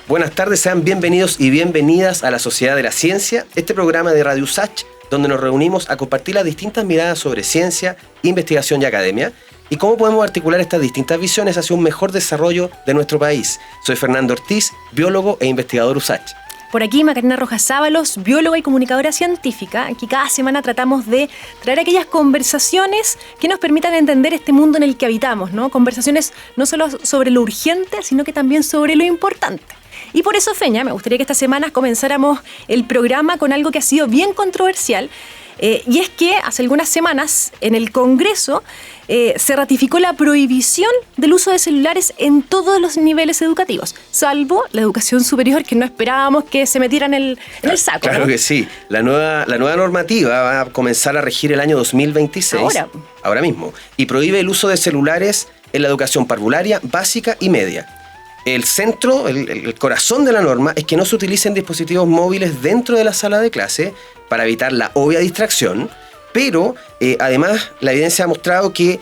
Buenas tardes, sean bienvenidos y bienvenidas a la Sociedad de la Ciencia, este programa de Radio USACH, donde nos reunimos a compartir las distintas miradas sobre ciencia, investigación y academia, y cómo podemos articular estas distintas visiones hacia un mejor desarrollo de nuestro país. Soy Fernando Ortiz, biólogo e investigador USACH. Por aquí, Macarena Rojas Ábalos, bióloga y comunicadora científica. Aquí cada semana tratamos de traer aquellas conversaciones que nos permitan entender este mundo en el que habitamos, ¿no? Conversaciones no solo sobre lo urgente, sino que también sobre lo importante. Y por eso, Feña, me gustaría que esta semana comenzáramos el programa con algo que ha sido bien controversial, y es que hace algunas semanas en el Congreso se ratificó la prohibición del uso de celulares en todos los niveles educativos, salvo la educación superior, que no esperábamos que se metieran en el saco. Claro, ¿no? Que sí. La nueva normativa va a comenzar a regir el año 2026, ahora mismo, y prohíbe el uso de celulares en la educación parvularia, básica y media. El centro, el corazón de la norma es que no se utilicen dispositivos móviles dentro de la sala de clase para evitar la obvia distracción, pero además la evidencia ha mostrado que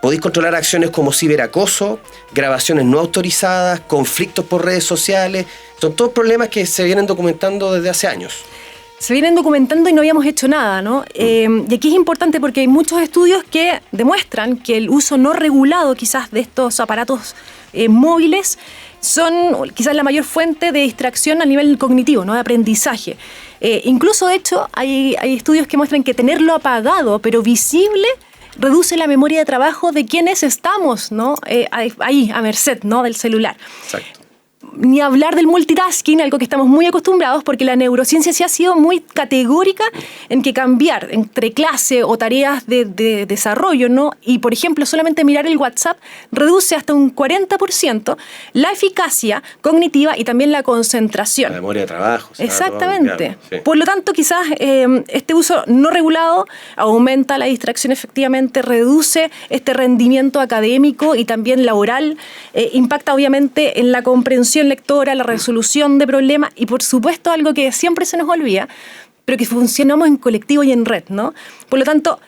podéis controlar acciones como ciberacoso, grabaciones no autorizadas, conflictos por redes sociales. Son todos problemas que se vienen documentando desde hace años. Se vienen documentando y no habíamos hecho nada, ¿no? Y aquí es importante porque hay muchos estudios que demuestran que el uso no regulado quizás de estos aparatos móviles son quizás la mayor fuente de distracción a nivel cognitivo, ¿no? De aprendizaje. Incluso, de hecho, hay estudios que muestran que tenerlo apagado pero visible reduce la memoria de trabajo de quienes estamos, ¿no? Ahí, a merced, ¿no? Del celular. Exacto. Ni hablar del multitasking, algo que estamos muy acostumbrados, porque la neurociencia sí ha sido muy categórica en que cambiar entre clase o tareas de desarrollo, ¿no? Y, por ejemplo, solamente mirar el WhatsApp reduce hasta un 40% la eficacia cognitiva y también la concentración. La memoria de trabajo. Exactamente. Sí. Por lo tanto, quizás este uso no regulado aumenta la distracción efectivamente, reduce este rendimiento académico y también laboral, impacta obviamente en la comprensión lectora, la resolución de problemas y, por supuesto, algo que siempre se nos olvida, pero que funcionamos en colectivo y en red, ¿no? Por lo tanto,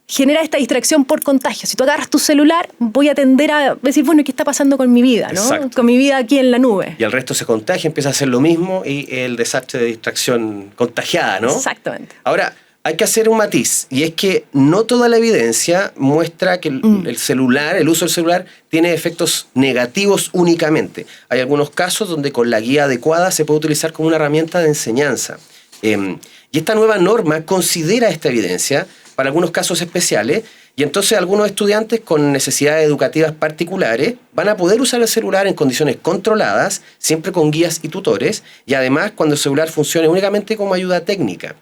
genera esta distracción por contagio. Si tú agarras tu celular, voy a tender a decir, bueno, ¿qué está pasando con mi vida, ¿no? Exacto. Con mi vida aquí en la nube. Y el resto se contagia, empieza a hacer lo mismo y el desastre de distracción contagiada, ¿no? Exactamente. Ahora, hay que hacer un matiz, y es que no toda la evidencia muestra que el celular, el uso del celular, tiene efectos negativos únicamente. Hay algunos casos donde con la guía adecuada se puede utilizar como una herramienta de enseñanza. Y esta nueva norma considera esta evidencia para algunos casos especiales, y entonces algunos estudiantes con necesidades educativas particulares van a poder usar el celular en condiciones controladas, siempre con guías y tutores, y además cuando el celular funcione únicamente como ayuda técnica.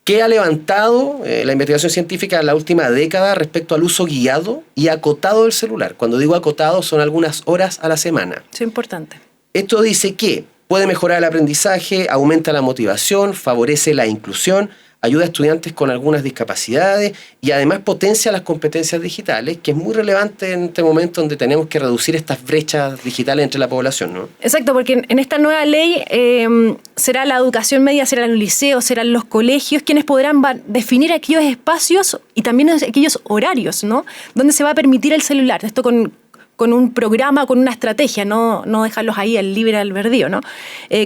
¿Qué ha levantado la investigación científica en la última década respecto al uso guiado y acotado del celular? Cuando digo acotado, son algunas horas a la semana. Eso es importante. Esto dice que puede mejorar el aprendizaje, aumenta la motivación, favorece la inclusión, ayuda a estudiantes con algunas discapacidades y además potencia las competencias digitales, que es muy relevante en este momento donde tenemos que reducir estas brechas digitales entre la población, ¿no? Exacto, porque en esta nueva ley será la educación media, serán los liceos, serán los colegios quienes podrán definir aquellos espacios y también aquellos horarios, ¿no? Donde se va a permitir el celular. Esto con un programa, con una estrategia, no dejarlos ahí al libre albedrío, ¿no?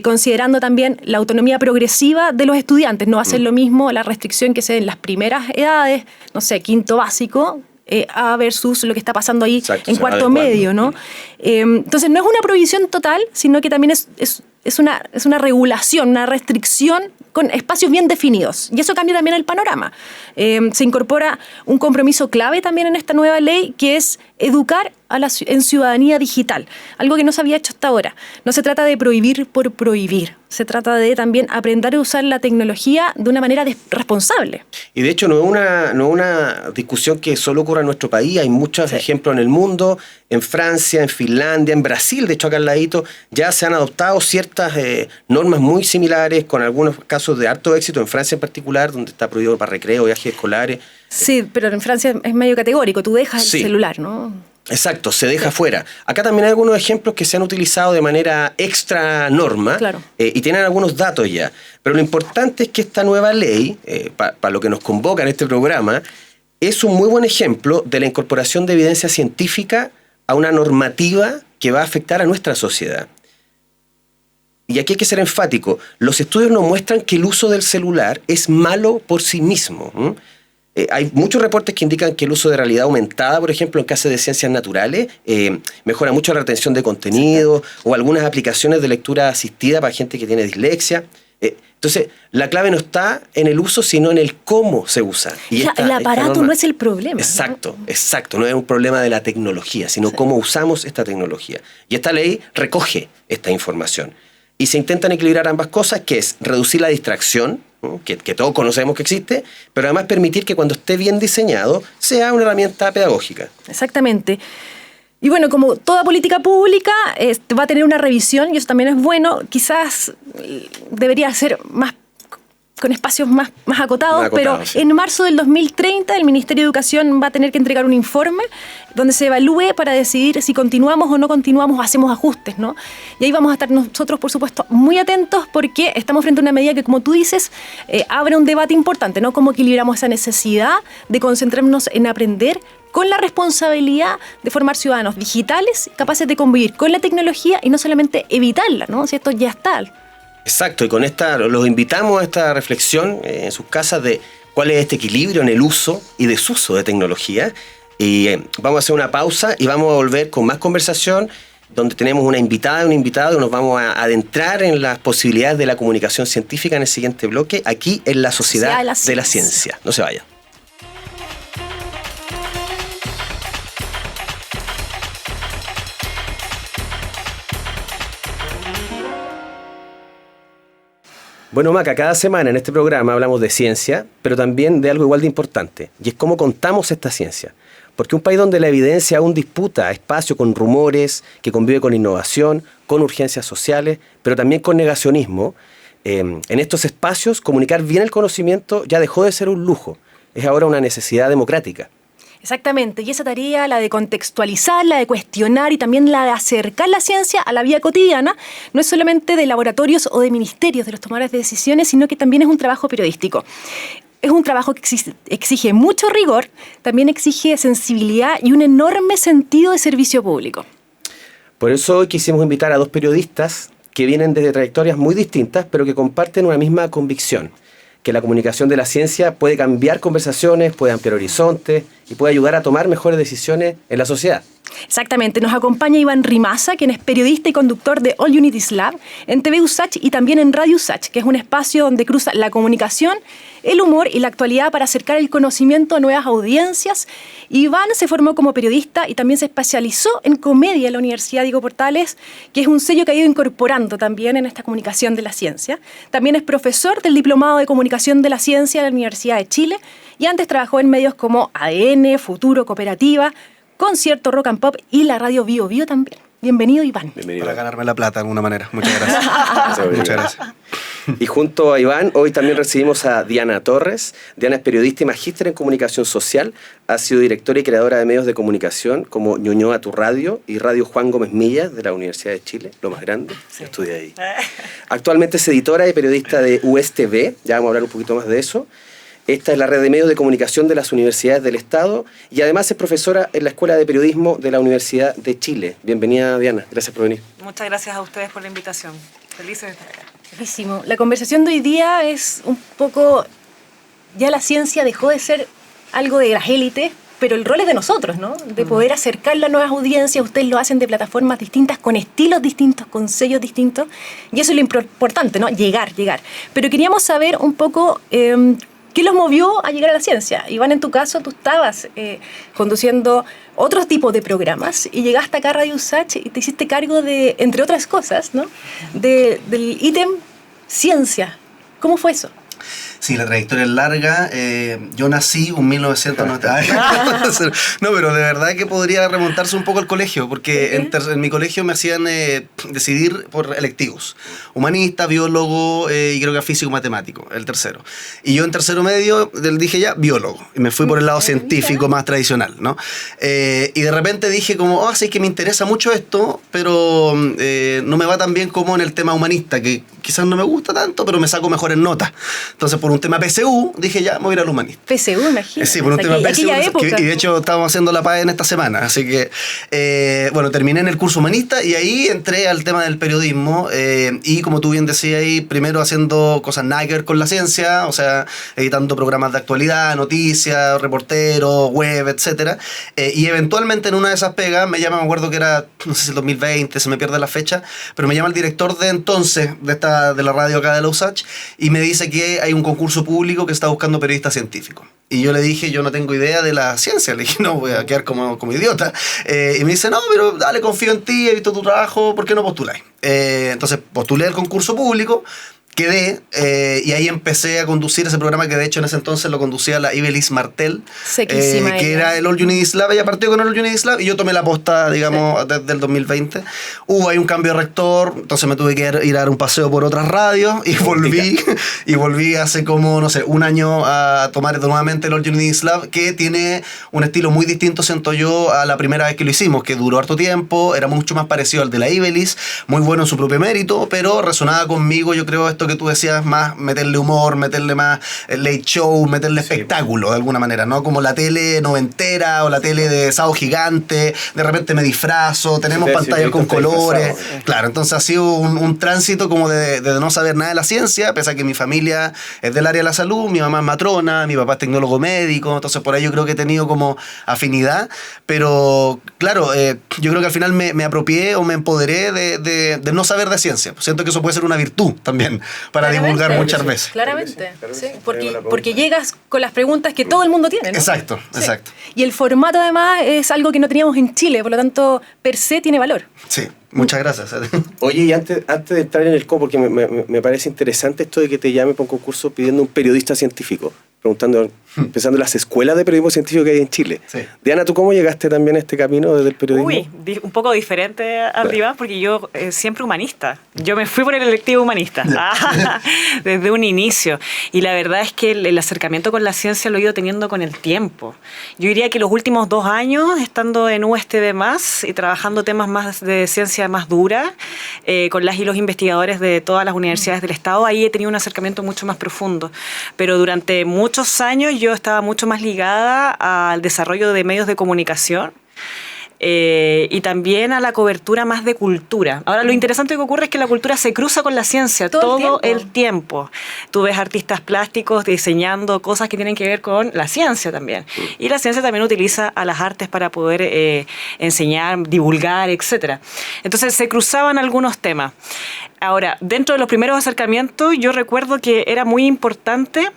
Considerando también la autonomía progresiva de los estudiantes. No va a ser lo mismo la restricción que se dé en las primeras edades, no sé, quinto básico, a versus lo que está pasando ahí. Exacto, en cuarto medio, ¿no? Entonces no es una prohibición total, sino que también es una regulación, una restricción con espacios bien definidos. Y eso cambia también el panorama. Se incorpora un compromiso clave también en esta nueva ley, que es educar en ciudadanía digital, algo que no se había hecho hasta ahora. No se trata de prohibir por prohibir, se trata de también aprender a usar la tecnología de una manera responsable. Y de hecho no es una discusión que solo ocurre en nuestro país, hay muchos ejemplos en el mundo, en Francia, en Finlandia, en Brasil, de hecho acá al ladito, ya se han adoptado ciertas normas muy similares, con algunos casos de harto éxito, en Francia en particular, donde está prohibido para recreo, viajes escolares. Sí, pero en Francia es medio categórico, tú dejas el celular, ¿no? Exacto, se deja fuera. Acá también hay algunos ejemplos que se han utilizado de manera extra norma, claro. Y tienen algunos datos ya. Pero lo importante es que esta nueva ley, para lo que nos convoca en este programa, es un muy buen ejemplo de la incorporación de evidencia científica a una normativa que va a afectar a nuestra sociedad. y aquí hay que ser enfático, los estudios nos muestran que el uso del celular es malo por sí mismo. Hay muchos reportes que indican que el uso de realidad aumentada, por ejemplo, en clases de ciencias naturales, mejora mucho la retención de contenido, o algunas aplicaciones de lectura asistida para gente que tiene dislexia. Entonces, la clave no está en el uso, sino en el cómo se usa. Y el aparato no es el problema. Exacto, ¿no? No es un problema de la tecnología, sino cómo usamos esta tecnología. Y esta ley recoge esta información. Y se intentan equilibrar ambas cosas, que es reducir la distracción, ¿no? que todos conocemos que existe, pero además permitir que cuando esté bien diseñado sea una herramienta pedagógica. Exactamente. Y bueno, como toda política pública va a tener una revisión, y eso también es bueno, quizás debería ser más con espacios más acotados, pero sí. En marzo del 2030 el Ministerio de Educación va a tener que entregar un informe donde se evalúe para decidir si continuamos o no continuamos, hacemos ajustes, ¿no? Y ahí vamos a estar nosotros, por supuesto, muy atentos porque estamos frente a una medida que, como tú dices, abre un debate importante, ¿no? Cómo equilibramos esa necesidad de concentrarnos en aprender con la responsabilidad de formar ciudadanos digitales capaces de convivir con la tecnología y no solamente evitarla, ¿no? Si esto ya está. Exacto, y con esta los invitamos a esta reflexión en sus casas de cuál es este equilibrio en el uso y desuso de tecnología. Y vamos a hacer una pausa y vamos a volver con más conversación, donde tenemos una invitada y un invitado y nos vamos a adentrar en las posibilidades de la comunicación científica en el siguiente bloque, aquí en la Sociedad de la Ciencia. No se vayan. Bueno, Maca, cada semana en este programa hablamos de ciencia, pero también de algo igual de importante, y es cómo contamos esta ciencia. Porque un país donde la evidencia aún disputa espacio con rumores, que convive con innovación, con urgencias sociales, pero también con negacionismo, en estos espacios comunicar bien el conocimiento ya dejó de ser un lujo, es ahora una necesidad democrática. Exactamente, y esa tarea, la de contextualizar, la de cuestionar y también la de acercar la ciencia a la vida cotidiana, no es solamente de laboratorios o de ministerios, de los tomadores de decisiones, sino que también es un trabajo periodístico. Es un trabajo que exige mucho rigor, también exige sensibilidad y un enorme sentido de servicio público. Por eso hoy quisimos invitar a dos periodistas que vienen desde trayectorias muy distintas, pero que comparten una misma convicción: que la comunicación de la ciencia puede cambiar conversaciones, puede ampliar horizontes y puede ayudar a tomar mejores decisiones en la sociedad. Exactamente, nos acompaña Iván Rimaza, quien es periodista y conductor de All Unities Lab, en TV USACH y también en Radio USACH, que es un espacio donde cruza la comunicación, el humor y la actualidad para acercar el conocimiento a nuevas audiencias. Iván se formó como periodista y también se especializó en comedia en la Universidad Diego Portales, que es un sello que ha ido incorporando también en esta comunicación de la ciencia. También es profesor del Diplomado de Comunicación de la Ciencia de la Universidad de Chile y antes trabajó en medios como ADN, Futuro, Cooperativa, Concierto Rock and Pop y la radio Bio Bio también. Bienvenido, Iván. Bienvenido. Para ganarme la plata de alguna manera. Muchas gracias. Muchas gracias. Y junto a Iván, hoy también recibimos a Diana Torres. Diana es periodista y magíster en comunicación social. Ha sido directora y creadora de medios de comunicación como Ñuñoa Tu Radio y Radio Juan Gómez Millas de la Universidad de Chile, lo más grande. Sí. Estudié ahí. Actualmente es editora y periodista de USTV. Ya vamos a hablar un poquito más de eso. Esta es la red de medios de comunicación de las universidades del Estado y además es profesora en la Escuela de Periodismo de la Universidad de Chile. Bienvenida, Diana. Gracias por venir. Muchas gracias a ustedes por la invitación. Felices de estar acá. Buenísimo. La conversación de hoy día es un poco... Ya la ciencia dejó de ser algo de las élites, pero el rol es de nosotros, ¿no? De poder acercarla a nuevas audiencias. Ustedes lo hacen de plataformas distintas, con estilos distintos, con sellos distintos. Y eso es lo importante, ¿no? Llegar. Pero queríamos saber un poco... ¿qué los movió a llegar a la ciencia? Iván, en tu caso, tú estabas conduciendo otros tipos de programas y llegaste acá a Radio USACH y te hiciste cargo de, entre otras cosas, ¿no? Del ítem ciencia. ¿Cómo fue eso? Sí, la trayectoria es larga. Yo nací en 1990. No, pero de verdad que podría remontarse un poco al colegio, porque en mi colegio me hacían decidir por electivos. Humanista, biólogo y creo que físico matemático, el tercero. Y yo en tercero medio dije ya, biólogo. Y me fui por el lado científico más tradicional, ¿no? Y de repente dije como, sí que me interesa mucho esto, pero no me va tan bien como en el tema humanista, que quizás no me gusta tanto, pero me saco mejores notas. Entonces, por un tema PSU, dije ya, me voy a ir al humanista. PSU, imagínate. Sí, por un tema PSU. Aquella época. Y de hecho estábamos haciendo la PAE en esta semana. Así que, bueno, terminé en el curso humanista y ahí entré al tema del periodismo. Y como tú bien decías ahí, primero haciendo cosas nada que ver con la ciencia, o sea, editando programas de actualidad, noticias, reporteros, web, etcétera. Y eventualmente en una de esas pegas me llama, me acuerdo que era, no sé si el 2020, se me pierde la fecha, pero me llama el director de entonces de la radio acá de la USACH y me dice que hay un concurso público que está buscando periodistas científicos. Y yo le dije, yo no tengo idea de la ciencia. Le dije, no, voy a quedar como idiota. Y me dice, no, pero dale, confío en ti, he visto tu trabajo, ¿por qué no postuláis? Entonces postulé al concurso público, quedé, y ahí empecé a conducir ese programa que de hecho en ese entonces lo conducía la Ibelis Martel, que era el All You Need Is Love. Ella partió con el All You Need Is Love y yo tomé la posta, digamos, desde el 2020. Hubo ahí un cambio de rector, entonces me tuve que ir a dar un paseo por otras radios y volví hace como, no sé, un año a tomar nuevamente el All You Need Is Love, que tiene un estilo muy distinto, siento yo, a la primera vez que lo hicimos, que duró harto tiempo, era mucho más parecido al de la Ibelis, muy bueno en su propio mérito, pero resonaba conmigo, yo creo, esto que tú decías, más meterle humor, meterle más late show, meterle espectáculo de alguna manera, ¿no? Como la tele noventera o la tele de Sábado Gigante, de repente me disfrazo, tenemos pantallas con colores. Claro, entonces ha sido un tránsito como de no saber nada de la ciencia, pese a que mi familia es del área de la salud, mi mamá es matrona, mi papá es tecnólogo médico, entonces por ahí yo creo que he tenido como afinidad, pero claro, yo creo que al final me apropié o me empoderé de no saber de ciencia. Siento que eso puede ser una virtud también para divulgar muchas veces. Claramente, sí, porque llegas con las preguntas que todo el mundo tiene, ¿no? Exacto, sí. Exacto. Y el formato además es algo que no teníamos en Chile, por lo tanto, per se tiene valor. Sí, muchas gracias. Oye, y antes de entrar en el cómo, porque me parece interesante esto de que te llame por un concurso pidiendo un periodista científico, pensando en las escuelas de periodismo científico que hay en Chile. Sí. Diana, ¿tú cómo llegaste también a este camino desde el periodismo? Uy, un poco diferente arriba, porque yo siempre humanista. Yo me fui por el electivo humanista, desde un inicio. Y la verdad es que el acercamiento con la ciencia lo he ido teniendo con el tiempo. Yo diría que los últimos 2 años, estando en USTD+, y trabajando temas más de ciencia más dura, con las y los investigadores de todas las universidades del Estado, ahí he tenido un acercamiento mucho más profundo. Pero durante muchos años yo estaba mucho más ligada al desarrollo de medios de comunicación y también a la cobertura más de cultura. Ahora, lo interesante que ocurre es que la cultura se cruza con la ciencia todo el tiempo. Tú ves artistas plásticos diseñando cosas que tienen que ver con la ciencia también. Y la ciencia también utiliza a las artes para poder enseñar, divulgar, etc. Entonces, se cruzaban algunos temas. Ahora, dentro de los primeros acercamientos, yo recuerdo que era muy importante,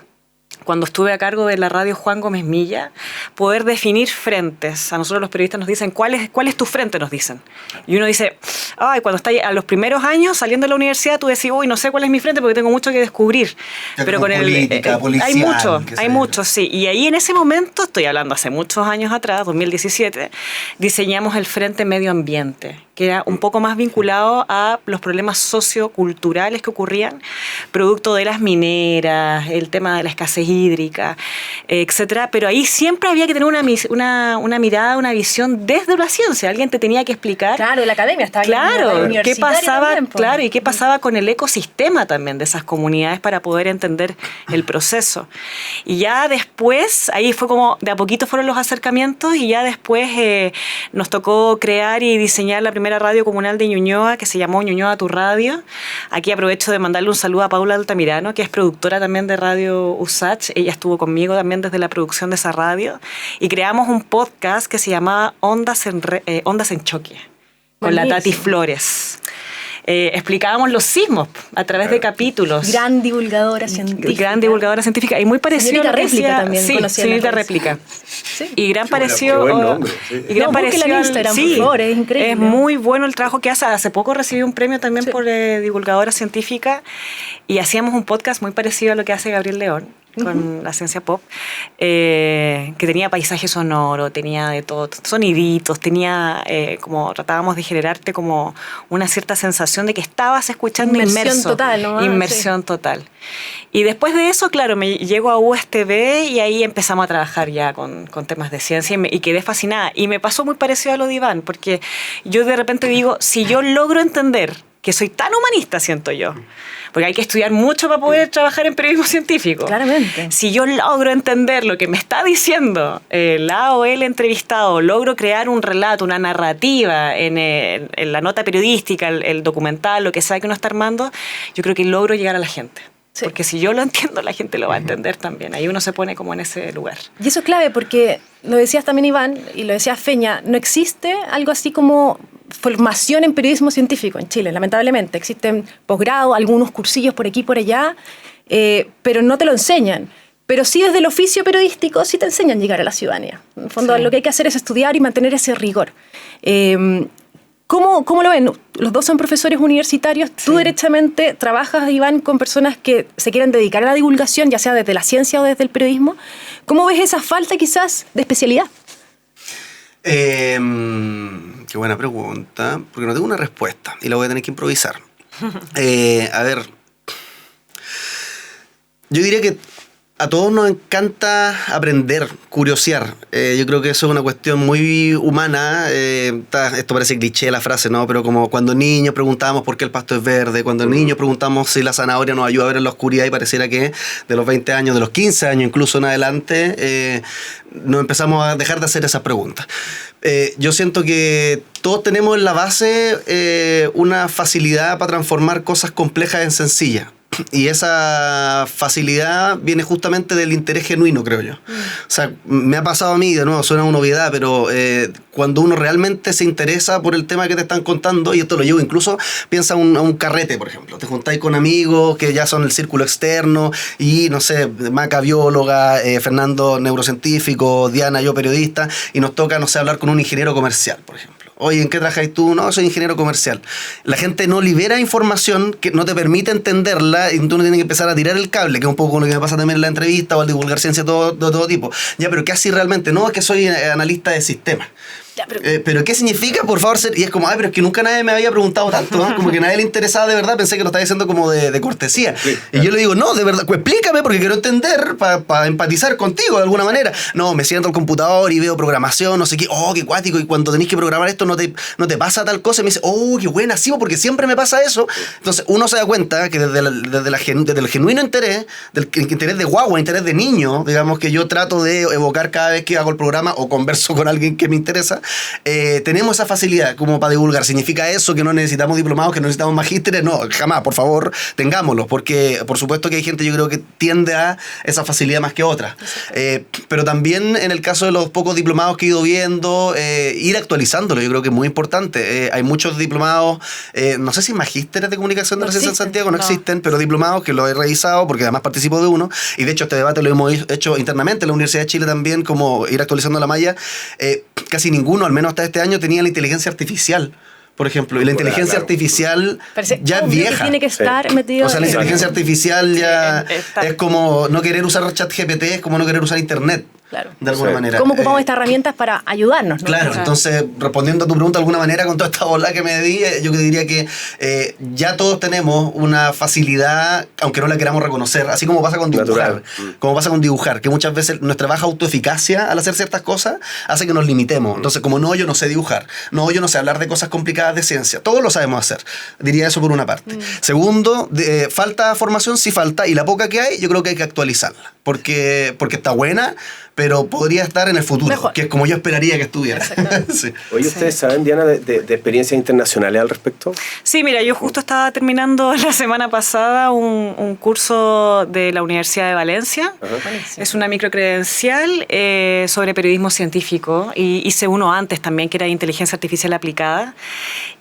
cuando estuve a cargo de la radio Juan Gómez Milla, poder definir frentes. A nosotros los periodistas nos dicen, ¿cuál es tu frente? Nos dicen. Y uno dice, cuando está a los primeros años saliendo de la universidad, tú decís, no sé cuál es mi frente porque tengo mucho que descubrir. Pero con política, policial, hay mucho, sí. Y ahí en ese momento, estoy hablando hace muchos años atrás, 2017, diseñamos el Frente Medio Ambiente, que era un poco más vinculado a los problemas socioculturales que ocurrían, producto de las mineras, el tema de la escasez hídrica, etcétera. Pero ahí siempre había que tener una mirada, una visión desde la ciencia. Alguien te tenía que explicar. Claro, la academia estaba qué pasaba, también, pues. Claro, y qué pasaba con el ecosistema también de esas comunidades para poder entender el proceso. Y ya después, ahí fue como de a poquito fueron los acercamientos y ya después nos tocó crear y diseñar la primera radio comunal de Ñuñoa, que se llamó Ñuñoa Tu Radio. Aquí aprovecho de mandarle un saludo a Paula Altamirano, que es productora también de Radio USACH. Ella estuvo conmigo también desde la producción de esa radio. Y creamos un podcast que se llamaba Ondas en Choque, con la Tati Flores. Explicábamos los sismos a través de capítulos. Gran divulgadora científica. Y muy parecido Señorita Réplica también. Sí, Señorita Réplica. Sí. Y gran parecido. Sí. Y gran parecido en Instagram, por favor, es increíble. Es muy bueno el trabajo que hace. Hace poco recibí un premio también por divulgadora científica y hacíamos un podcast muy parecido a lo que hace Gabriel León con la ciencia pop, que tenía paisaje sonoro, tenía de todo, soniditos, tenía como tratábamos de generarte como una cierta sensación de que estabas escuchando inmerso. Inmersión total. Y después de eso, claro, me llego a USTB y ahí empezamos a trabajar ya con temas de ciencia y quedé fascinada. Y me pasó muy parecido a lo de Iván, porque yo de repente digo, si yo logro entender que soy tan humanista, siento yo. Porque hay que estudiar mucho para poder trabajar en periodismo científico. Claramente. Si yo logro entender lo que me está diciendo la o el entrevistado, logro crear un relato, una narrativa en la nota periodística, el documental, lo que sea que uno está armando, yo creo que logro llegar a la gente. Sí. Porque si yo lo entiendo, la gente lo va a entender también. Ahí uno se pone como en ese lugar. Y eso es clave porque, lo decías también Iván, y lo decía Feña, no existe algo así como formación en periodismo científico en Chile, lamentablemente. Existen posgrados, algunos cursillos por aquí y por allá, pero no te lo enseñan. Pero sí desde el oficio periodístico sí te enseñan a llegar a la ciudadanía. En el fondo, sí, lo que hay que hacer es estudiar y mantener ese rigor. ¿Cómo lo ven? Los dos son profesores universitarios. Tú derechamente trabajas, Iván, con personas que se quieren dedicar a la divulgación, ya sea desde la ciencia o desde el periodismo. ¿Cómo ves esa falta quizás de especialidad? Qué buena pregunta, porque no tengo una respuesta y la voy a tener que improvisar. A ver, yo diría que a todos nos encanta aprender, curiosear. Yo creo que eso es una cuestión muy humana. Esto parece cliché la frase, ¿no? Pero como cuando niños preguntábamos por qué el pasto es verde, cuando niños preguntamos si la zanahoria nos ayuda a ver en la oscuridad, y pareciera que de los 20 años, de los 15 años incluso en adelante, nos empezamos a dejar de hacer esas preguntas. Yo siento que todos tenemos en la base una facilidad para transformar cosas complejas en sencillas. Y esa facilidad viene justamente del interés genuino, creo yo. O sea, me ha pasado a mí, de nuevo, suena una obviedad, pero cuando uno realmente se interesa por el tema que te están contando, y esto lo llevo incluso, piensa a un carrete, por ejemplo. Te juntáis con amigos que ya son el círculo externo, y no sé, Maca bióloga, Fernando neurocientífico, Diana, yo periodista, y nos toca, no sé, hablar con un ingeniero comercial, por ejemplo. Oye, ¿en qué trabajas tú? No, soy ingeniero comercial. La gente no libera información que no te permite entenderla y tú no tienes que empezar a tirar el cable, que es un poco lo que me pasa también en la entrevista o al divulgar ciencia de todo tipo. Ya, pero ¿qué así realmente? No, es que soy analista de sistemas. Ya, pero ¿qué significa, por favor? Y es como, pero es que nunca nadie me había preguntado tanto, ¿no? Como que nadie le interesaba de verdad, pensé que lo estaba diciendo como de cortesía. Sí, claro. Y yo le digo, no, de verdad, pues explícame porque quiero entender, para empatizar contigo de alguna manera. No, me siento al computador y veo programación, no sé qué, qué cuático, y cuando tenés que programar esto no te pasa tal cosa, y me dice, qué buena, sí, porque siempre me pasa eso. Entonces uno se da cuenta que desde el genuino interés, del interés de guagua, interés de niño, digamos, que yo trato de evocar cada vez que hago el programa o converso con alguien que me interesa, tenemos esa facilidad como para divulgar. ¿Significa eso que no necesitamos diplomados, que no necesitamos magísteres? No, jamás, por favor, tengámoslos, porque por supuesto que hay gente, yo creo que tiende a esa facilidad más que otra. Pero también en el caso de los pocos diplomados que he ido viendo, ir actualizándolo, yo creo que es muy importante. Hay muchos diplomados, no sé si magísteres de comunicación de la ciencia en Santiago no existen, pero diplomados que los he revisado porque además participo de uno, y de hecho este debate lo hemos hecho internamente en la Universidad de Chile también, como ir actualizando la malla. Casi ninguno, al menos hasta este año, tenía la inteligencia artificial, por ejemplo, y la inteligencia artificial ya es vieja. Que tiene que estar metido. O sea, la inteligencia artificial ya es como no querer usar ChatGPT, es como no querer usar internet. Claro. De alguna manera. ¿Cómo ocupamos estas herramientas para ayudarnos, ¿no? Claro, entonces, respondiendo a tu pregunta de alguna manera, con toda esta bola que me di, yo diría que ya todos tenemos una facilidad, aunque no la queramos reconocer, así como pasa con dibujar, como pasa con dibujar, que muchas veces nuestra baja autoeficacia al hacer ciertas cosas hace que nos limitemos. Entonces, como yo no sé dibujar, yo no sé hablar de cosas complicadas de ciencia, todos lo sabemos hacer. Diría eso por una parte. Segundo, falta formación, sí falta, y la poca que hay, yo creo que hay que actualizarla, porque está buena, pero podría estar en el futuro, mejor, que es como yo esperaría que estuviera. Sí. Oye, ¿ustedes saben, Diana, de experiencias internacionales al respecto? Sí, mira, yo justo estaba terminando la semana pasada un curso de la Universidad de Valencia. Es una microcredencial sobre periodismo científico, y hice uno antes también que era de inteligencia artificial aplicada,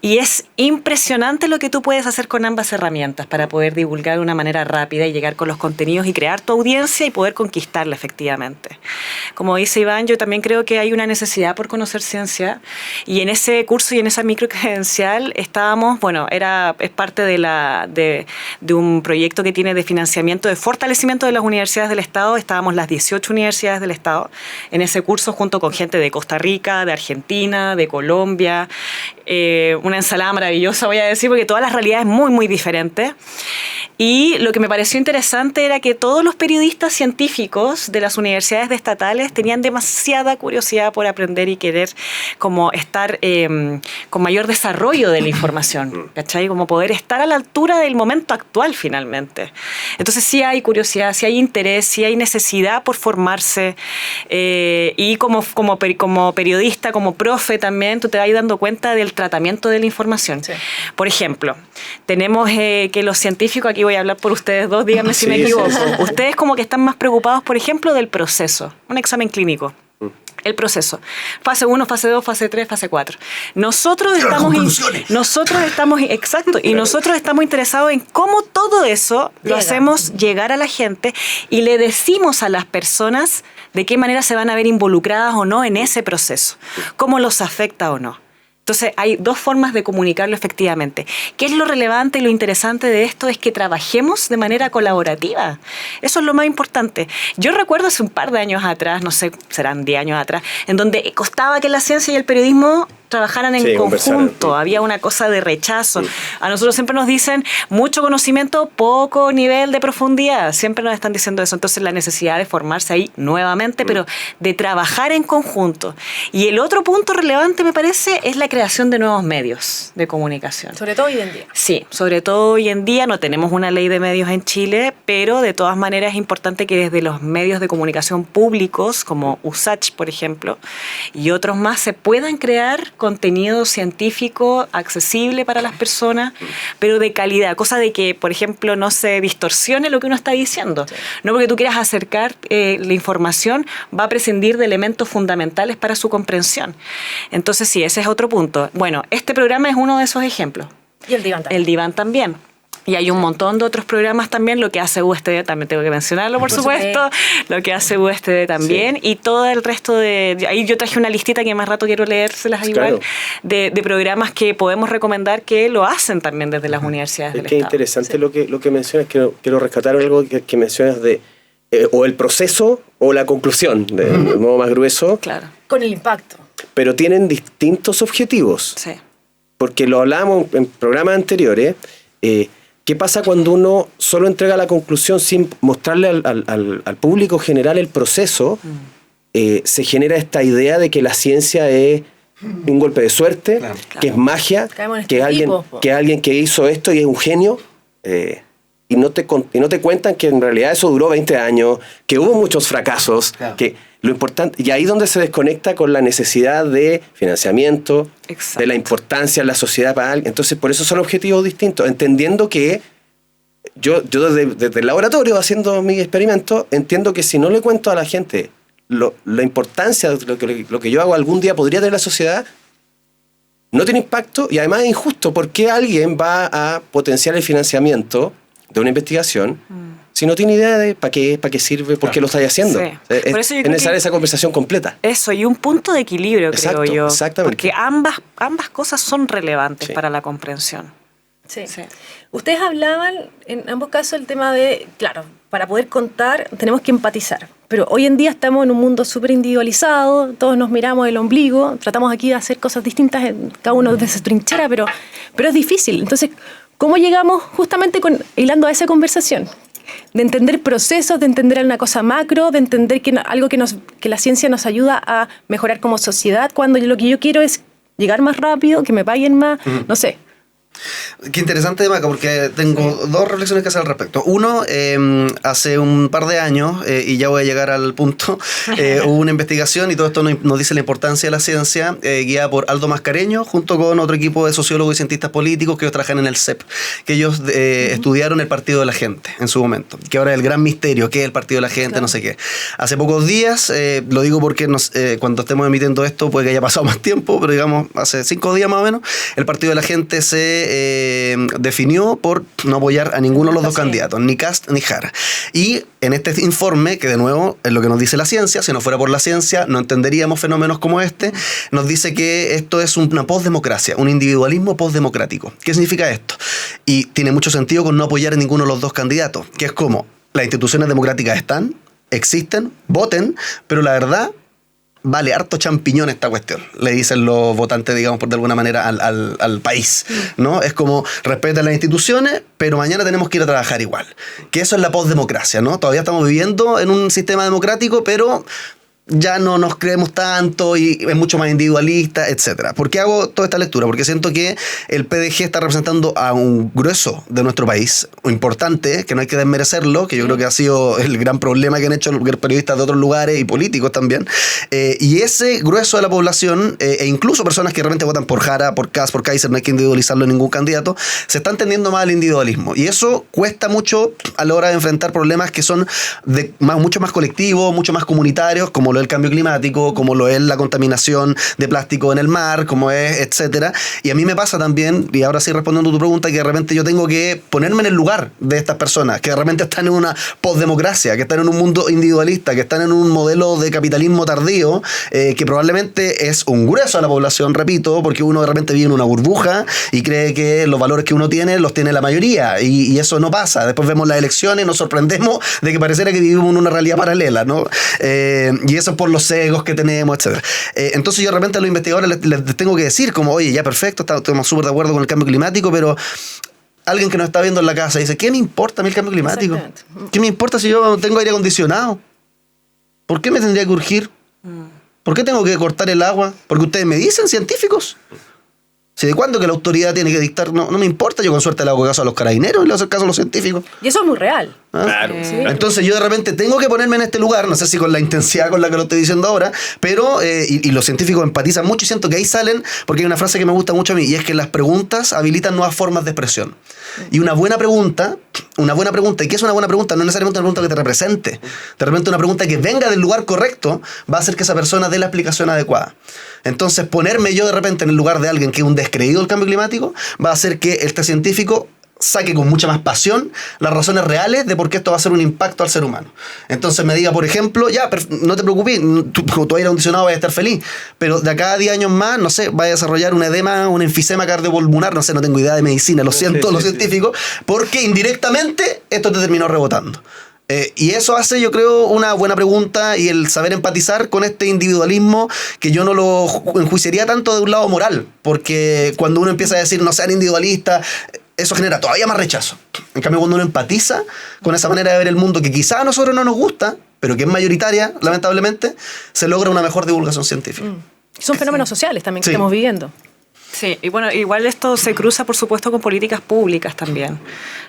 y es impresionante lo que tú puedes hacer con ambas herramientas para poder divulgar de una manera rápida y llegar con los contenidos y crear tu audiencia y poder conquistarla efectivamente. Como dice Iván, yo también creo que hay una necesidad por conocer ciencia, y en ese curso y en esa microcredencial estábamos, es parte de un proyecto que tiene de financiamiento, de fortalecimiento de las universidades del Estado. Estábamos las 18 universidades del Estado en ese curso junto con gente de Costa Rica, de Argentina, de Colombia, una ensalada maravillosa, voy a decir, porque todas las realidades muy, muy diferentes. Y lo que me pareció interesante era que todos los periodistas científicos de las universidades estatales tenían demasiada curiosidad por aprender y querer como estar con mayor desarrollo de la información, ¿cachai? Como poder estar a la altura del momento actual finalmente. Entonces sí hay curiosidad, sí hay interés, sí hay necesidad por formarse, y como periodista, como profe también, tú te vas dando cuenta del tratamiento de la información. Sí. Por ejemplo, tenemos que los científicos, aquí voy a hablar por ustedes dos, díganme si me equivoco, ustedes como que están más preocupados, por ejemplo, del proceso, un examen clínico. El proceso. Fase 1, fase 2, fase 3, fase 4. Nosotros estamos interesados en cómo todo eso lo hacemos llegar a la gente y le decimos a las personas de qué manera se van a ver involucradas o no en ese proceso, cómo los afecta o no. Entonces, hay dos formas de comunicarlo efectivamente. ¿Qué es lo relevante y lo interesante de esto? Es que trabajemos de manera colaborativa. Eso es lo más importante. Yo recuerdo hace un par de años atrás, no sé, serán 10 años atrás, en donde costaba que la ciencia y el periodismo trabajaran en conjunto. Había una cosa de rechazo. A nosotros siempre nos dicen mucho conocimiento, poco nivel de profundidad. Siempre nos están diciendo eso. Entonces, la necesidad de formarse ahí nuevamente, pero de trabajar en conjunto. Y el otro punto relevante, me parece, es la creación de nuevos medios de comunicación. Sobre todo hoy en día. Sí, sobre todo hoy en día. No tenemos una ley de medios en Chile, pero de todas maneras es importante que desde los medios de comunicación públicos, como USACH, por ejemplo, y otros más, se puedan crear contenido científico accesible para las personas, pero de calidad, cosa de que, por ejemplo, no se distorsione lo que uno está diciendo. Sí. No porque tú quieras acercar la información, va a prescindir de elementos fundamentales para su comprensión. Entonces, sí, ese es otro punto. Bueno, este programa es uno de esos ejemplos. Y el Diván también. El Diván también. Y hay un montón de otros programas también, lo que hace USTD, también tengo que mencionarlo, por supuesto, lo que hace USTD también, y todo el resto de... Ahí yo traje una listita que más rato quiero leérselas igual, de programas que podemos recomendar que lo hacen también desde las universidades del Estado. Es interesante lo que mencionas, quiero rescatar algo que mencionas de o el proceso o la conclusión, de modo más grueso. Claro. Con el impacto. Pero tienen distintos objetivos. Sí. Porque lo hablábamos en programas anteriores. ¿Qué pasa cuando uno solo entrega la conclusión sin mostrarle al público general el proceso? Se genera esta idea de que la ciencia es un golpe de suerte, que es magia, que es alguien que hizo esto y es un genio. Y no te cuentan que en realidad eso duró 20 años, que hubo muchos fracasos, que lo importante, y ahí es donde se desconecta con la necesidad de financiamiento, de la importancia en la sociedad para alguien. Entonces, por eso son objetivos distintos, entendiendo que yo desde el laboratorio, haciendo mi experimento, entiendo que si no le cuento a la gente la importancia de lo que yo hago algún día podría tener la sociedad, no tiene impacto y además es injusto. ¿Por qué alguien va a potenciar el financiamiento de una investigación si no tiene idea de para qué sirve, por qué lo está haciendo? Sí. Por eso es necesaria esa conversación completa. Eso, y un punto de equilibrio, creo yo. Exactamente. Porque ambas cosas son relevantes para la comprensión. Sí. Ustedes hablaban en ambos casos el tema de, claro, para poder contar tenemos que empatizar. Pero hoy en día estamos en un mundo súper individualizado, todos nos miramos el ombligo, tratamos aquí de hacer cosas distintas, cada uno desde su trinchera, pero es difícil. Entonces, ¿cómo llegamos justamente hilando a esa conversación? De entender procesos, de entender una cosa macro, de entender algo que la ciencia nos ayuda a mejorar como sociedad, cuando lo que yo quiero es llegar más rápido, que me paguen más, no sé. Qué interesante, Maca, porque tengo dos reflexiones que hacer al respecto. Uno, hace un par de años, y ya voy a llegar al punto, hubo una investigación, y todo esto nos dice la importancia de la ciencia, guiada por Aldo Mascareño, junto con otro equipo de sociólogos y cientistas políticos que ellos trabajan en el CEP, que ellos estudiaron el Partido de la Gente en su momento, que ahora es el gran misterio, ¿qué es el Partido de la Gente? Claro. No sé qué. Hace pocos días, lo digo porque cuando estemos emitiendo esto, puede que haya pasado más tiempo, pero digamos, hace 5 días más o menos, el Partido de la Gente se definió por no apoyar a ninguno de los dos candidatos, ni Kast ni Jara. Y en este informe, que de nuevo es lo que nos dice la ciencia, si no fuera por la ciencia no entenderíamos fenómenos como este, nos dice que esto es una postdemocracia, un individualismo postdemocrático. ¿Qué significa esto? Y tiene mucho sentido con no apoyar a ninguno de los dos candidatos, que es como las instituciones democráticas existen, voten, pero la verdad vale harto champiñón esta cuestión, le dicen los votantes, digamos, de alguna manera al país, ¿no? Es como, respeta las instituciones, pero mañana tenemos que ir a trabajar igual. Que eso es la posdemocracia, ¿no? Todavía estamos viviendo en un sistema democrático, pero ya no nos creemos tanto y es mucho más individualista, etcétera. ¿Por qué hago toda esta lectura? Porque siento que el PDG está representando a un grueso de nuestro país, importante, que no hay que desmerecerlo, que yo creo que ha sido el gran problema que han hecho los periodistas de otros lugares y políticos también. Y ese grueso de la población, e incluso personas que realmente votan por Jara, por Kast, por Kaiser, no hay que individualizarlo en ningún candidato, se están tendiendo más al individualismo. Y eso cuesta mucho a la hora de enfrentar problemas que son mucho más colectivos, mucho más comunitarios, como lo del cambio climático, como lo es la contaminación de plástico en el mar, como es, etcétera. Y a mí me pasa también, y ahora sí respondiendo a tu pregunta, que de repente yo tengo que ponerme en el lugar de estas personas, que de repente están en una posdemocracia, que están en un mundo individualista, que están en un modelo de capitalismo tardío, que probablemente es un grueso de la población, repito, porque uno de repente vive en una burbuja y cree que los valores que uno tiene los tiene la mayoría, y eso no pasa. Después vemos las elecciones y nos sorprendemos de que pareciera que vivimos en una realidad paralela, ¿no? Y eso es por los sesgos que tenemos, etc. Entonces yo de repente a los investigadores les tengo que decir como, oye, ya perfecto, estamos súper de acuerdo con el cambio climático, pero alguien que nos está viendo en la casa dice, ¿qué me importa a mí el cambio climático? ¿Qué me importa si yo tengo aire acondicionado? ¿Por qué me tendría que urgir? ¿Por qué tengo que cortar el agua? Porque ustedes me dicen, científicos. Si de cuándo que la autoridad tiene que dictar, no me importa, yo con suerte le hago caso a los carabineros y le hago caso a los científicos. Y eso es muy real. ¿Ah? Claro. Sí. Entonces yo de repente tengo que ponerme en este lugar, no sé si con la intensidad con la que lo estoy diciendo ahora, pero y los científicos empatizan mucho y siento que ahí salen, porque hay una frase que me gusta mucho a mí, y es que las preguntas habilitan nuevas formas de expresión. Y una buena pregunta, ¿y qué es una buena pregunta? No necesariamente una pregunta que te represente. De repente una pregunta que venga del lugar correcto va a hacer que esa persona dé la explicación adecuada. Entonces ponerme yo de repente en el lugar de alguien que es un descreído del cambio climático va a hacer que este científico saque con mucha más pasión las razones reales de por qué esto va a ser un impacto al ser humano. Entonces me diga, por ejemplo, ya, no te preocupes, tu aire acondicionado va a estar feliz, pero de acá a 10 años más, no sé, va a desarrollar un edema, un enfisema cardiopulmonar, no sé, no tengo idea de medicina, lo siento, los científicos, porque indirectamente esto te terminó rebotando. Y eso hace, yo creo, una buena pregunta, y el saber empatizar con este individualismo que yo no lo enjuiciaría tanto de un lado moral, porque cuando uno empieza a decir no sean individualistas, eso genera todavía más rechazo. En cambio, cuando uno empatiza con esa manera de ver el mundo que quizás a nosotros no nos gusta, pero que es mayoritaria, lamentablemente, se logra una mejor divulgación científica. Son fenómenos sociales también que Sí. estamos viviendo. Sí, y bueno, igual esto se cruza, por supuesto, con políticas públicas también,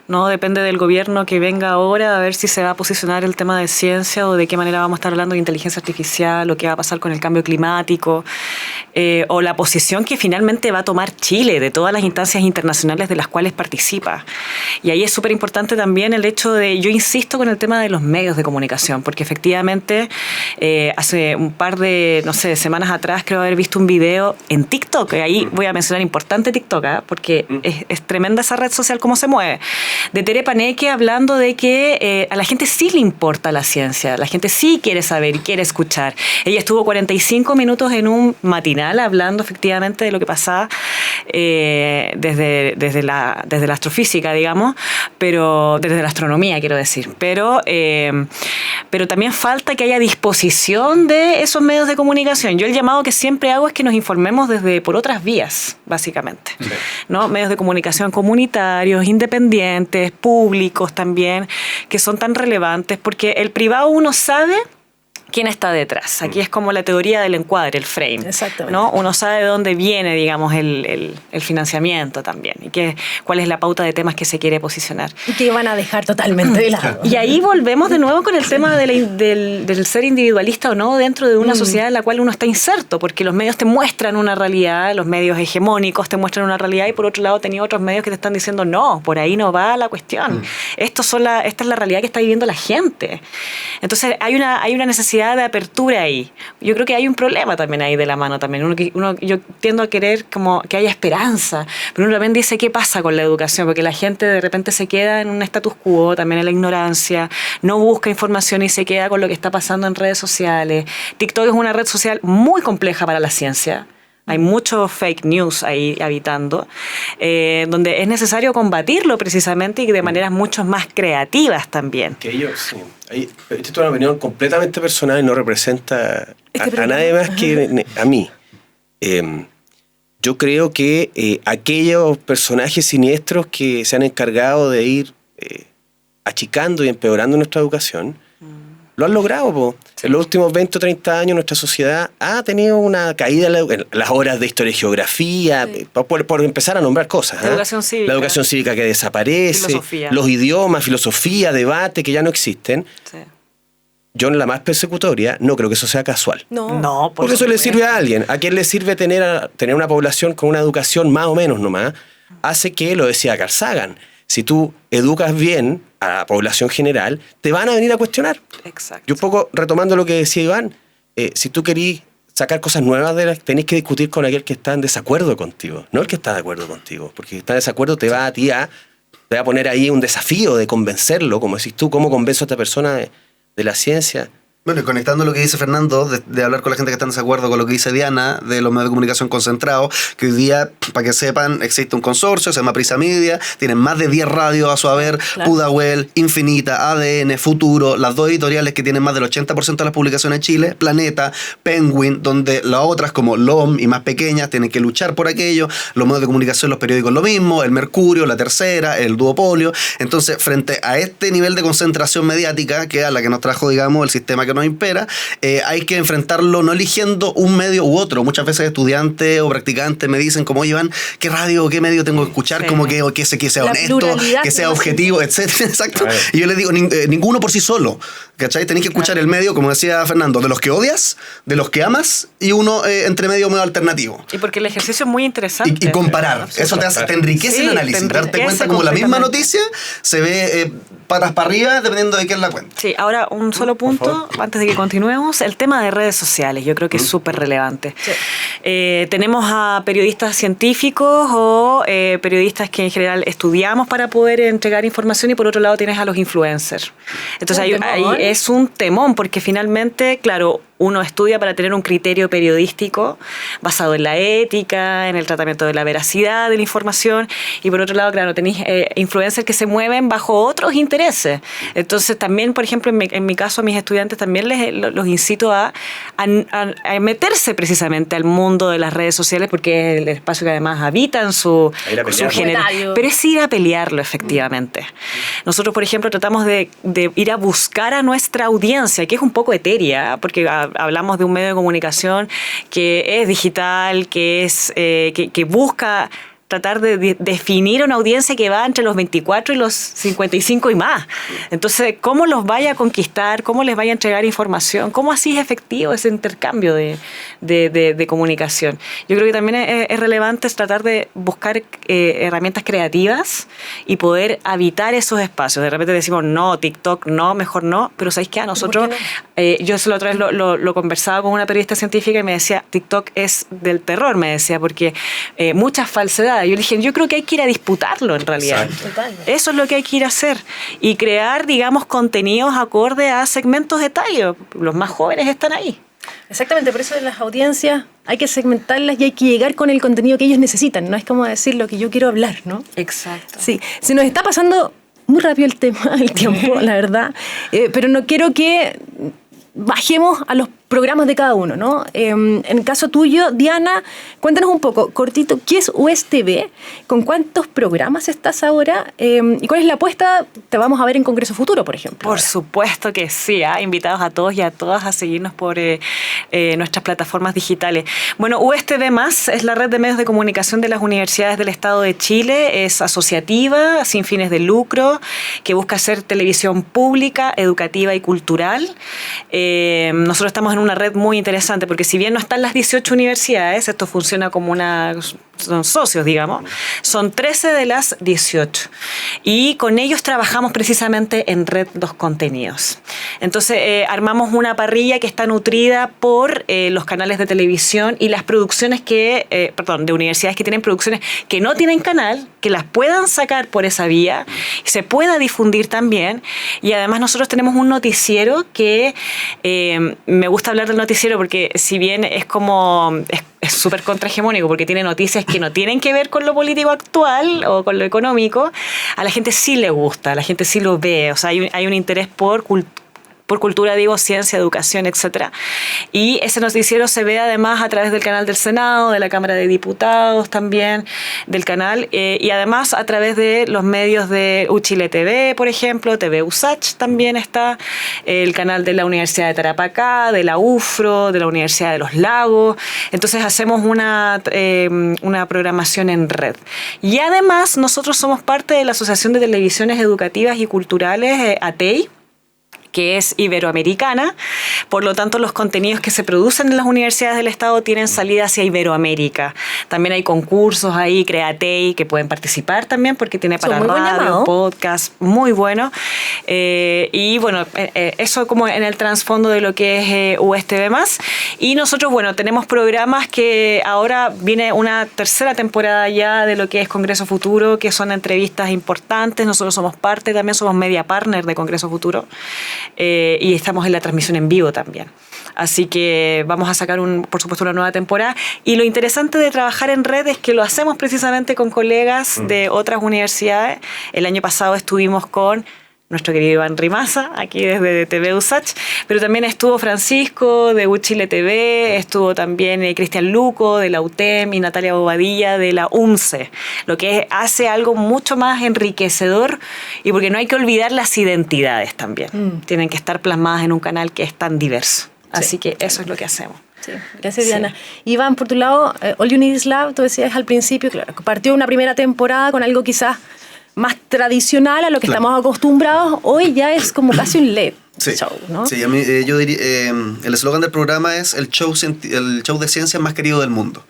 ¿no? Depende del gobierno que venga ahora, a ver si se va a posicionar el tema de ciencia o de qué manera vamos a estar hablando de inteligencia artificial o qué va a pasar con el cambio climático, o la posición que finalmente va a tomar Chile de todas las instancias internacionales de las cuales participa. Y ahí es súper importante también el hecho de, yo insisto con el tema de los medios de comunicación, porque efectivamente hace un par de, no sé, semanas atrás creo haber visto un video en TikTok, y ahí voy a mencionar importante TikTok, porque es tremenda esa red social cómo se mueve, de Tere Paneque hablando de que a la gente sí le importa la ciencia, la gente sí quiere saber y quiere escuchar. Ella estuvo 45 minutos en un matinal hablando efectivamente de lo que pasaba desde la astrofísica, digamos, pero desde la astronomía, quiero decir, pero también falta que haya disposición de esos medios de comunicación. Yo el llamado que siempre hago es que nos informemos por otras vías, básicamente, sí, ¿no? Medios de comunicación comunitarios, independientes, públicos también, que son tan relevantes, porque el privado uno sabe quién está detrás. Aquí es como la teoría del encuadre, el frame. Exactamente. ¿No? Uno sabe de dónde viene, digamos, el financiamiento también, y cuál es la pauta de temas que se quiere posicionar. Y que van a dejar totalmente de lado. Y ahí volvemos de nuevo con el tema del ser individualista o no dentro de una sociedad en la cual uno está inserto, porque los medios te muestran una realidad, los medios hegemónicos te muestran una realidad, y por otro lado tenía otros medios que te están diciendo, no, por ahí no va la cuestión. Esta es la realidad que está viviendo la gente. Entonces hay una necesidad de apertura ahí. Yo creo que hay un problema también ahí de la mano también. Yo tiendo a querer como que haya esperanza, pero uno también dice qué pasa con la educación, porque la gente de repente se queda en un status quo, también en la ignorancia, no busca información y se queda con lo que está pasando en redes sociales. TikTok es una red social muy compleja para la ciencia. Hay mucho fake news ahí habitando, donde es necesario combatirlo precisamente y de maneras mucho más creativas también. Que ellos, sí. Esta es una opinión completamente personal y no representa a nadie más que a mí. Yo creo que aquellos personajes siniestros que se han encargado de ir achicando y empeorando nuestra educación, lo han logrado, po. Sí. En los últimos 20 o 30 años nuestra sociedad ha tenido una caída en las horas de historia y geografía, sí. por empezar a nombrar cosas. La educación cívica. La educación cívica que desaparece, filosofía. Los idiomas, filosofía, debate que ya no existen. Sí. Yo en la más persecutoria no creo que eso sea casual. No, porque eso le sirve a alguien. ¿A quién le sirve tener una población con una educación más o menos nomás? Hace que, lo decía Carl Sagan, si tú educas bien a la población general, te van a venir a cuestionar. Exacto. Y un poco retomando lo que decía Iván, si tú querís sacar cosas nuevas, tenés que discutir con aquel que está en desacuerdo contigo, no el que está de acuerdo contigo, porque si está en desacuerdo te va a poner ahí un desafío de convencerlo, como decís tú, ¿cómo convenzo a esta persona de la ciencia? Bueno, y conectando lo que dice Fernando, de hablar con la gente que está en desacuerdo con lo que dice Diana, de los medios de comunicación concentrados, que hoy día, para que sepan, existe un consorcio, se llama Prisa Media, tienen más de 10 radios a su haber, claro. Pudahuel, Infinita, ADN, Futuro, las dos editoriales que tienen más del 80% de las publicaciones en Chile, Planeta, Penguin, donde las otras como LOM y más pequeñas tienen que luchar por aquello, los medios de comunicación, los periódicos lo mismo, el Mercurio, La Tercera, el Duopolio. Entonces, frente a este nivel de concentración mediática, que a la que nos trajo, digamos, el sistema que nos impera, hay que enfrentarlo no eligiendo un medio u otro. Muchas veces estudiantes o practicantes me dicen como, Iván, ¿qué radio o qué medio tengo que escuchar? Sí. Como que sea honesto, que sea objetivo, etcétera. Exacto. Claro. Y yo les digo, ninguno por sí solo, ¿cachai? Tenés que escuchar el medio, como decía Fernando, de los que odias, de los que amas, y uno entre medio alternativo. Y porque el ejercicio es muy interesante. Y comparar. Eso te enriquece el análisis. Darte cuenta como la misma noticia se ve patas para arriba dependiendo de quién la cuenta. Sí, ahora un solo punto antes de que continuemos, el tema de redes sociales, yo creo que es súper relevante. Sí. Tenemos a periodistas científicos o periodistas que en general estudiamos para poder entregar información, y por otro lado tienes a los influencers. Entonces ahí es un temón, porque finalmente, claro, uno estudia para tener un criterio periodístico basado en la ética, en el tratamiento de la veracidad de la información, y por otro lado, claro, tenéis influencers que se mueven bajo otros intereses. Entonces también, por ejemplo, en mi caso, a mis estudiantes también los incito a meterse precisamente al mundo de las redes sociales, porque es el espacio que además habitan su género. Pero es ir a pelearlo, efectivamente. Nosotros, por ejemplo, tratamos de ir a buscar a nuestra audiencia, que es un poco etérea, porque hablamos de un medio de comunicación que es digital, que busca tratar de definir una audiencia que va entre los 24 y los 55 y más. Entonces, ¿cómo los vaya a conquistar? ¿Cómo les vaya a entregar información? ¿Cómo así es efectivo ese intercambio de comunicación? Yo creo que también es relevante tratar de buscar herramientas creativas y poder habitar esos espacios. De repente decimos, no, TikTok, no, mejor no, pero ¿sabéis qué? A nosotros, yo la otra vez lo conversaba con una periodista científica y me decía, TikTok es del terror, me decía, porque muchas falsedades. Yo le dije, yo creo que hay que ir a disputarlo en realidad. Exacto. Eso es lo que hay que ir a hacer. Y crear, digamos, contenidos acorde a segmentos de tallo. Los más jóvenes están ahí. Exactamente, por eso de las audiencias hay que segmentarlas y hay que llegar con el contenido que ellos necesitan. No es como decir lo que yo quiero hablar, ¿no? Exacto. Sí, se nos está pasando muy rápido el tiempo, la verdad. Pero no quiero que bajemos a los programas de cada uno, ¿no? En el caso tuyo, Diana, cuéntanos un poco, cortito, ¿qué es USTV? ¿Con cuántos programas estás ahora? ¿Y cuál es la apuesta? Te vamos a ver en Congreso Futuro, por ejemplo. Por supuesto que sí, invitados a todos y a todas a seguirnos por nuestras plataformas digitales. Bueno, USTV Más es la red de medios de comunicación de las universidades del Estado de Chile, es asociativa, sin fines de lucro, que busca hacer televisión pública, educativa y cultural. Nosotros estamos en una red muy interesante, porque si bien no están las 18 universidades, esto funciona como son socios, digamos, son 13 de las 18. Y con ellos trabajamos precisamente en Red Dos Contenidos. Entonces, armamos una parrilla que está nutrida por los canales de televisión y las producciones de universidades que tienen producciones que no tienen canal, que las puedan sacar por esa vía, y se pueda difundir también. Y además nosotros tenemos un noticiero que me gusta hablar del noticiero porque si bien es es súper contrahegemónico porque tiene noticias que no tienen que ver con lo político actual o con lo económico, a la gente sí le gusta, a la gente sí lo ve. O sea, hay un interés por cultura, digo, ciencia, educación, etcétera. Y ese noticiero se ve además a través del canal del Senado, de la Cámara de Diputados también, del canal, y además a través de los medios de Uchile TV, por ejemplo, TV USACH también está, el canal de la Universidad de Tarapacá, de la UFRO, de la Universidad de Los Lagos. Entonces hacemos una programación en red. Y además nosotros somos parte de la Asociación de Televisiones Educativas y Culturales, ATEI, que es iberoamericana, por lo tanto los contenidos que se producen en las universidades del Estado tienen salida hacia Iberoamérica. También hay concursos ahí, Createi, que pueden participar también porque tiene para radio, podcast, muy bueno. Y bueno, eso como en el trasfondo de lo que es USTV+. Y nosotros, bueno, tenemos programas que ahora viene una tercera temporada ya de lo que es Congreso Futuro, que son entrevistas importantes. Nosotros somos parte, también somos media partner de Congreso Futuro. Y estamos en la transmisión en vivo también. Así que vamos a sacar, por supuesto, una nueva temporada. Y lo interesante de trabajar en red es que lo hacemos precisamente con colegas de otras universidades. El año pasado estuvimos con nuestro querido Iván Rimasa, aquí desde TV USACH, pero también estuvo Francisco de Uchile TV, estuvo también Cristian Luco de la UTEM y Natalia Bobadilla de la UMCE, lo que hace algo mucho más enriquecedor y porque no hay que olvidar las identidades también. Tienen que estar plasmadas en un canal que es tan diverso. Así que eso es lo que hacemos. Sí, gracias Diana. Iván, por tu lado, All You Need Is Love, tú decías al principio, claro, partió una primera temporada con algo quizás más tradicional a lo que estamos acostumbrados. Hoy ya es como casi un LED show, ¿no? Sí, a mí, yo diría, el eslogan del programa es el show de ciencia más querido del mundo.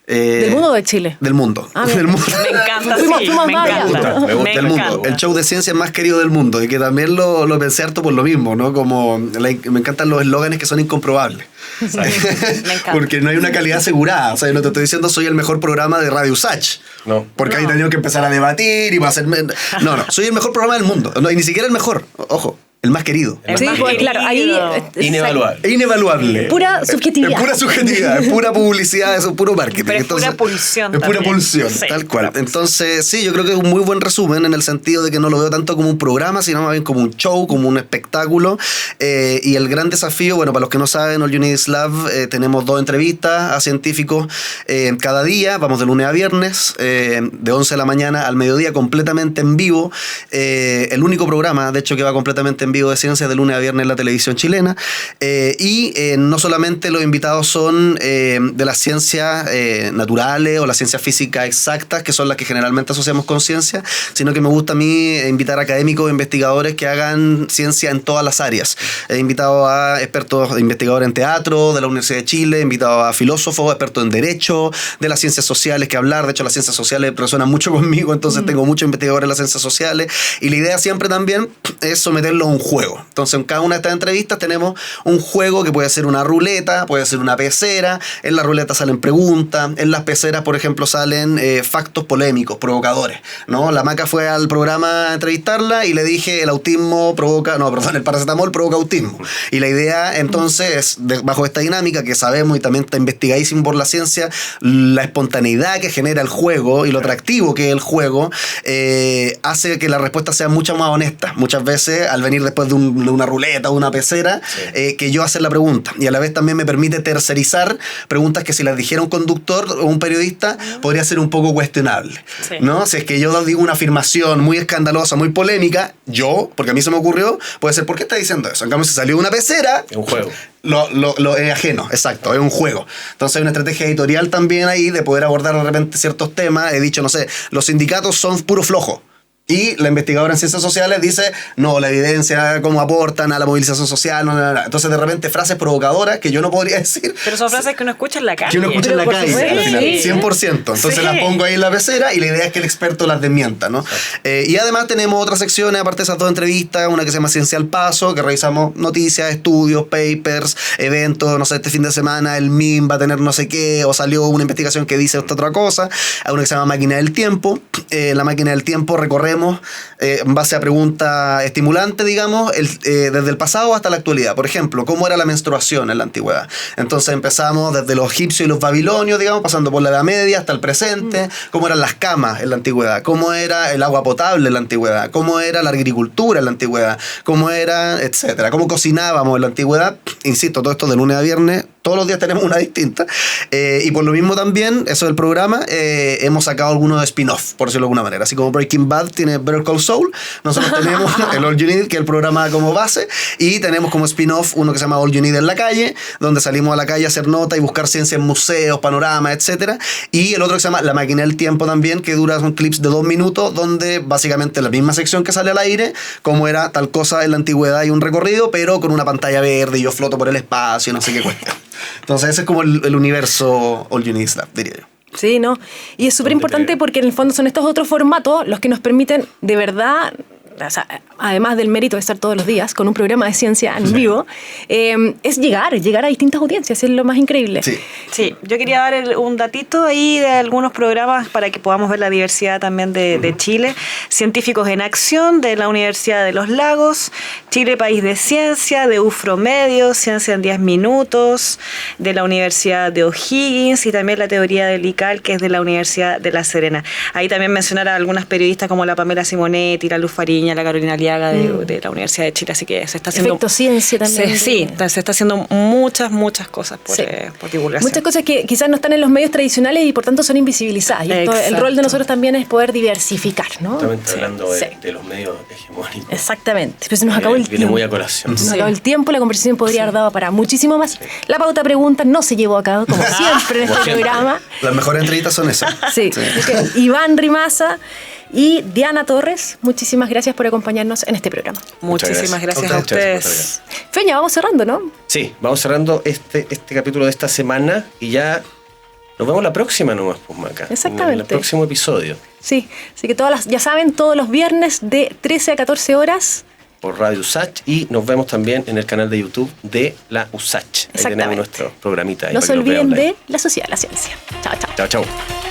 ¿Del mundo o de Chile? Del mundo. Del mundo. Me encanta, Me gusta el mundo. El show de ciencia más querido del mundo. Y que también lo pensé harto por lo mismo, ¿no? Como me encantan los eslóganes que son incomprobables. Me encanta. Porque no hay una calidad asegurada. O sea, yo no te estoy diciendo soy el mejor programa de Radio USACH. No. Porque ahí he tenido que empezar a debatir y va a ser... No, soy el mejor programa del mundo. No, y ni siquiera el mejor. Ojo. El más querido. Sí, pues, claro, ahí... Inevaluable. Inevaluable. Pura subjetividad. Es pura subjetividad, es pura publicidad, es puro marketing. Pero es pura pulsión. Es pura pulsión, sí, tal cual. Entonces, sí, yo creo que es un muy buen resumen en el sentido de que no lo veo tanto como un programa, sino más bien como un show, como un espectáculo. Y el gran desafío, bueno, para los que no saben, All You Need Is Love, tenemos 2 entrevistas a científicos cada día. Vamos de lunes a viernes, de 11 de la mañana al mediodía, completamente en vivo. El único programa, de hecho, que va completamente en vivo de ciencia de lunes a viernes en la televisión chilena. Y no solamente los invitados son de las ciencias naturales o las ciencias físicas exactas, que son las que generalmente asociamos con ciencia, sino que me gusta a mí invitar a académicos e investigadores que hagan ciencia en todas las áreas. He invitado a expertos investigadores en teatro de la Universidad de Chile, he invitado a filósofos, expertos en derecho, de las ciencias sociales que hablar. De hecho, las ciencias sociales resuenan mucho conmigo, entonces tengo muchos investigadores en las ciencias sociales. Y la idea siempre también es someterlo a un juego. Entonces, en cada una de estas entrevistas tenemos un juego que puede ser una ruleta, puede ser una pecera. En la ruleta salen preguntas, en las peceras, por ejemplo, salen factos polémicos, provocadores, ¿no? La Maca fue al programa a entrevistarla y le dije el paracetamol provoca autismo. Y la idea, entonces, es, bajo esta dinámica que sabemos y también está investigadísimo por la ciencia, la espontaneidad que genera el juego y lo atractivo que es el juego, hace que la respuesta sea mucho más honesta. Muchas veces, al venir después de una ruleta o una pecera, que yo hacer la pregunta. Y a la vez también me permite tercerizar preguntas que si las dijera un conductor o un periodista, podría ser un poco cuestionable. Sí. ¿No? Si es que yo digo una afirmación muy escandalosa, muy polémica, porque a mí se me ocurrió, puede ser, ¿por qué está diciendo eso? En cambio, si salió una pecera... Es un juego. Lo es ajeno, exacto, es un juego. Entonces hay una estrategia editorial también ahí de poder abordar de repente ciertos temas. He dicho, no sé, los sindicatos son puro flojo. Y la investigadora en ciencias sociales dice, no, la evidencia, cómo aportan a la movilización social, no. Entonces, de repente, frases provocadoras que yo no podría decir. Pero son frases que uno escucha en la calle. Que uno escucha en la calle, sí, al final, 100%. Entonces, las pongo ahí en la pecera y la idea es que el experto las desmienta, ¿no? Y además tenemos otras secciones, aparte de esas 2 entrevistas, una que se llama Ciencia al Paso, que revisamos noticias, estudios, papers, eventos, no sé, este fin de semana el MIM va a tener no sé qué, o salió una investigación que dice esta otra cosa. Hay una que se llama Máquina del Tiempo. La Máquina del Tiempo recorremos hacemos en base a preguntas estimulantes, digamos, desde el pasado hasta la actualidad. Por ejemplo, ¿cómo era la menstruación en la antigüedad? Entonces empezamos desde los egipcios y los babilonios, digamos, pasando por la Edad Media hasta el presente. ¿Cómo eran las camas en la antigüedad? ¿Cómo era el agua potable en la antigüedad? ¿Cómo era la agricultura en la antigüedad? ¿Cómo era, etcétera? ¿Cómo cocinábamos en la antigüedad? Insisto, todo esto de lunes a viernes. Todos los días tenemos una distinta. Y por lo mismo también, eso del programa, hemos sacado algunos spin-off, por decirlo de alguna manera. Así como Breaking Bad tiene Better Call Saul, nosotros tenemos el All You Need, que es el programa como base, y tenemos como spin-off uno que se llama All You Need en la calle, donde salimos a la calle a hacer nota y buscar ciencia en museos, panoramas, etc. Y el otro que se llama La Máquina del Tiempo también, que dura, son clips de 2 minutos, donde básicamente la misma sección que sale al aire, como era tal cosa en la antigüedad y un recorrido, pero con una pantalla verde y yo floto por el espacio, no sé qué cuestión. Entonces ese es como el universo All You Need Stuff, diría yo. Sí, ¿no? Y es súper importante porque en el fondo son estos otros formatos los que nos permiten de verdad, o sea, además del mérito de estar todos los días con un programa de ciencia en vivo, es llegar a distintas audiencias, es lo más increíble. Sí, yo quería dar un datito ahí de algunos programas para que podamos ver la diversidad también de Chile. Científicos en Acción, de la Universidad de los Lagos, Chile País de Ciencia, de UFROmedio, Ciencia en 10 Minutos, de la Universidad de O'Higgins y también la teoría del ICAL, que es de la Universidad de La Serena. Ahí también mencionar a algunas periodistas como la Pamela Simonetti, la Luz Fariña, la Carolina Aliaga de la Universidad de Chile, así que se está haciendo... Efecto ciencia también. Sí, se está haciendo muchas cosas por divulgación. Muchas cosas que quizás no están en los medios tradicionales y por tanto son invisibilizadas. Y esto, el rol de nosotros también es poder diversificar, ¿no? Justamente hablando de los medios hegemónicos. Exactamente. Pero se nos acabó el tiempo. Viene muy a colación. Se nos acabó el tiempo, la conversación podría haber dado para muchísimo más. La pauta pregunta no se llevó a cabo, como siempre en este programa. Las mejores entrevistas son esas. Sí. Iván Rimaza y Diana Torres, muchísimas gracias por acompañarnos en este programa. Muchísimas gracias a ustedes. Feña, vamos cerrando, ¿no? Sí, vamos cerrando este capítulo de esta semana y ya nos vemos la próxima nomás, pues, Maca. Exactamente. En el próximo episodio. Sí, así que ya saben, todos los viernes de 13 a 14 horas. Por Radio USACH y nos vemos también en el canal de YouTube de la USACH. Ahí tenemos nuestro programita. No se olviden de la sociedad de la ciencia. Chao, chao. Chao, chao.